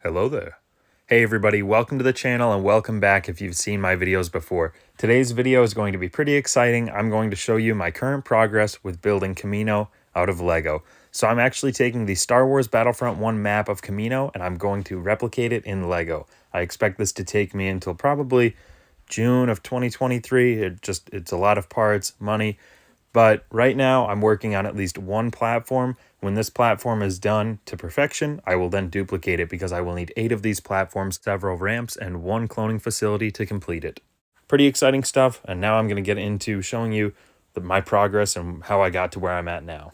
Hello there. Hey everybody, welcome to the channel and welcome back if you've seen my videos before. Today's video is going to be pretty exciting. I'm going to show you my current progress with building Kamino out of Lego. So I'm actually taking the Star Wars Battlefront 1 map of Kamino and I'm going to replicate it in Lego. I expect this to take me until probably June of 2023. It's a lot of parts, money. But right now, I'm working on at least one platform. When this platform is done to perfection, I will then duplicate it because I will need 8 of these platforms, several ramps, and one cloning facility to complete it. Pretty exciting stuff, and now I'm going to get into showing you my progress and how I got to where I'm at now.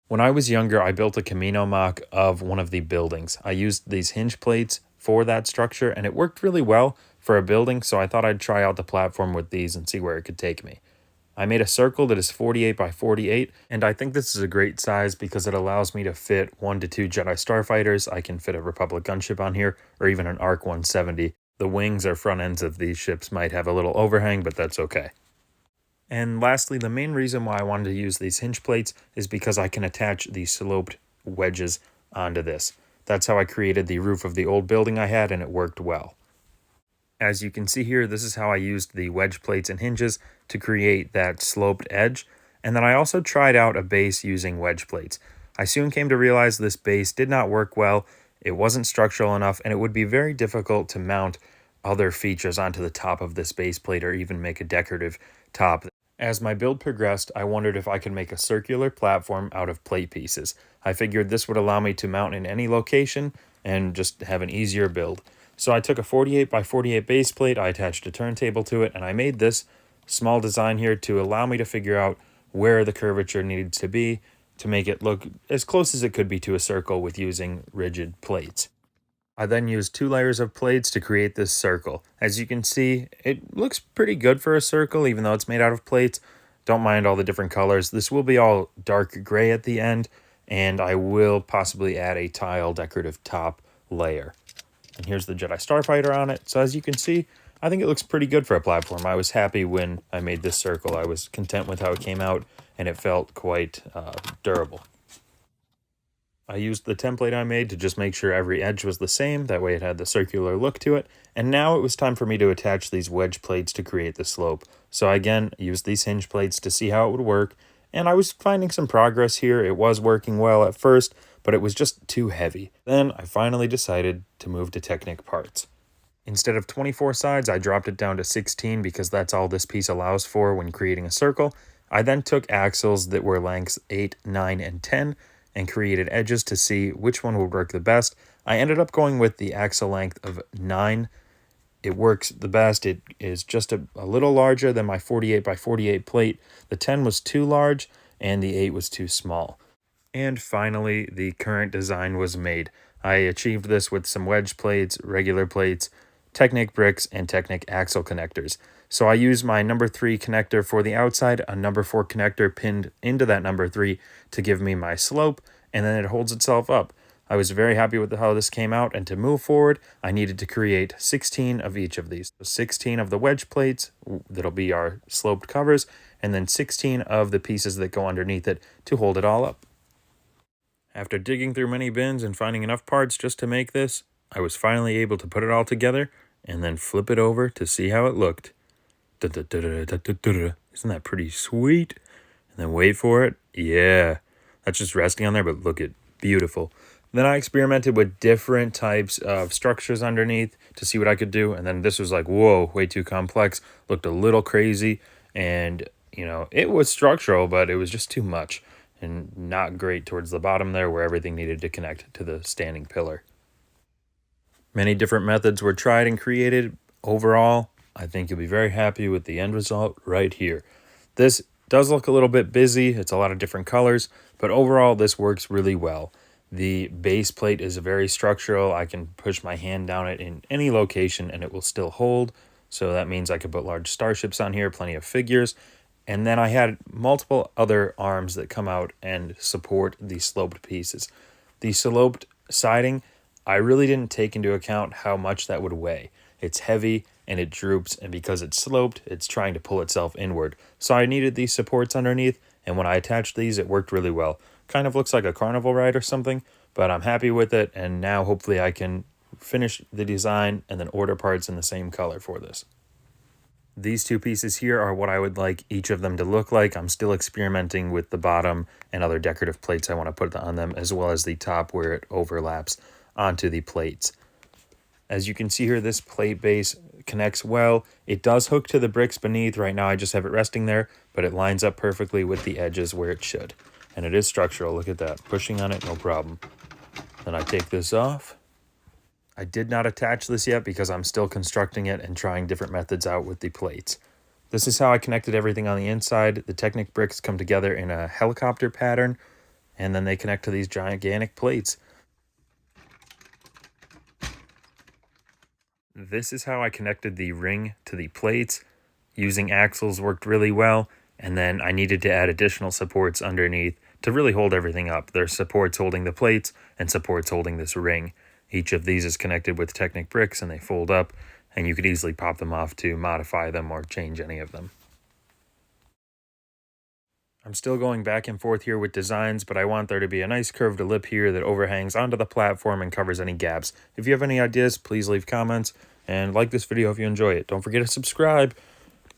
When I was younger, I built a Kamino mock of one of the buildings. I used these hinge plates for that structure, and it worked really well for a building, so I thought I'd try out the platform with these and see where it could take me. I made a circle that is 48 by 48, and I think this is a great size because it allows me to fit 1 to 2 Jedi Starfighters. I can fit a Republic gunship on here, or even an ARC 170. The wings or front ends of these ships might have a little overhang, but that's okay. And lastly, the main reason why I wanted to use these hinge plates is because I can attach these sloped wedges onto this. That's how I created the roof of the old building I had, and it worked well. As you can see here, this is how I used the wedge plates and hinges to create that sloped edge. And then I also tried out a base using wedge plates. I soon came to realize this base did not work well, it wasn't structural enough, and it would be very difficult to mount other features onto the top of this base plate or even make a decorative top. As my build progressed, I wondered if I could make a circular platform out of plate pieces. I figured this would allow me to mount in any location and just have an easier build. So I took a 48 by 48 base plate, I attached a turntable to it, and I made this small design here to allow me to figure out where the curvature needed to be to make it look as close as it could be to a circle with using rigid plates. I then used 2 layers of plates to create this circle. As you can see, it looks pretty good for a circle even though it's made out of plates. Don't mind all the different colors. This will be all dark gray at the end, and I will possibly add a tile decorative top layer. And here's the Jedi Starfighter on it. So as you can see, I think it looks pretty good for a platform. I was happy when I made this circle. I was content with how it came out, and it felt quite durable. I used the template I made to just make sure every edge was the same. That way it had the circular look to it. And now it was time for me to attach these wedge plates to create the slope. So I again used these hinge plates to see how it would work. And I was finding some progress here. It was working well at first, but it was just too heavy. Then I finally decided to move to Technic parts. Instead of 24 sides, I dropped it down to 16 because that's all this piece allows for when creating a circle. I then took axles that were lengths 8, 9, and 10 and created edges to see which one would work the best. I ended up going with the axle length of 9. It works the best. It is just a little larger than my 48 by 48 plate. The 10 was too large and the 8 was too small. And finally, the current design was made. I achieved this with some wedge plates, regular plates, Technic bricks, and Technic axle connectors. So I used my number 3 connector for the outside, a number 4 connector pinned into that number 3 to give me my slope, and then it holds itself up. I was very happy with how this came out, and to move forward, I needed to create 16 of each of these. 16 of the wedge plates, that'll be our sloped covers, and then 16 of the pieces that go underneath it to hold it all up. After digging through many bins and finding enough parts just to make this, I was finally able to put it all together and then flip it over to see how it looked. Isn't that pretty sweet? And then wait for it. Yeah, that's just resting on there, but look at beautiful. Then I experimented with different types of structures underneath to see what I could do. And then this was like, whoa, way too complex. Looked a little crazy. And, it was structural, but it was just too much. And not great towards the bottom there where everything needed to connect to the standing pillar. Many different methods were tried and created. Overall, I think you'll be very happy with the end result right here. This does look a little bit busy. It's a lot of different colors, but overall this works really well. The base plate is very structural. I can push my hand down it in any location and it will still hold. So that means I could put large starships on here, plenty of figures. And then I had multiple other arms that come out and support the sloped pieces. The sloped siding, I really didn't take into account how much that would weigh. It's heavy and it droops, and because it's sloped, it's trying to pull itself inward. So I needed these supports underneath, and when I attached these, it worked really well. Kind of looks like a carnival ride or something, but I'm happy with it, and now hopefully I can finish the design and then order parts in the same color for this. These two pieces here are what I would like each of them to look like. I'm still experimenting with the bottom and other decorative plates I want to put on them, as well as the top where it overlaps onto the plates. As you can see here, this plate base connects well. It does hook to the bricks beneath. Right now I just have it resting there, but it lines up perfectly with the edges where it should. And it is structural, look at that. Pushing on it, no problem. Then I take this off. I did not attach this yet because I'm still constructing it and trying different methods out with the plates. This is how I connected everything on the inside. The Technic bricks come together in a helicopter pattern, and then they connect to these gigantic plates. This is how I connected the ring to the plates. Using axles worked really well, and then I needed to add additional supports underneath to really hold everything up. There's supports holding the plates and supports holding this ring. Each of these is connected with Technic bricks and they fold up, and you could easily pop them off to modify them or change any of them. I'm still going back and forth here with designs, but I want there to be a nice curved lip here that overhangs onto the platform and covers any gaps. If you have any ideas, please leave comments and like this video if you enjoy it. Don't forget to subscribe.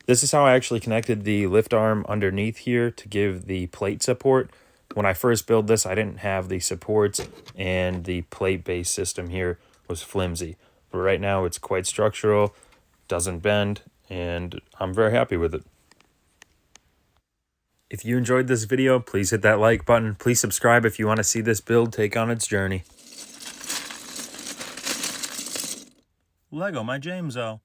This is how I actually connected the lift arm underneath here to give the plate support. When I first built this, I didn't have the supports, and the plate base system here was flimsy. But right now it's quite structural, doesn't bend, and I'm very happy with it. If you enjoyed this video, please hit that like button. Please subscribe if you want to see this build take on its journey. Lego, my Jameso.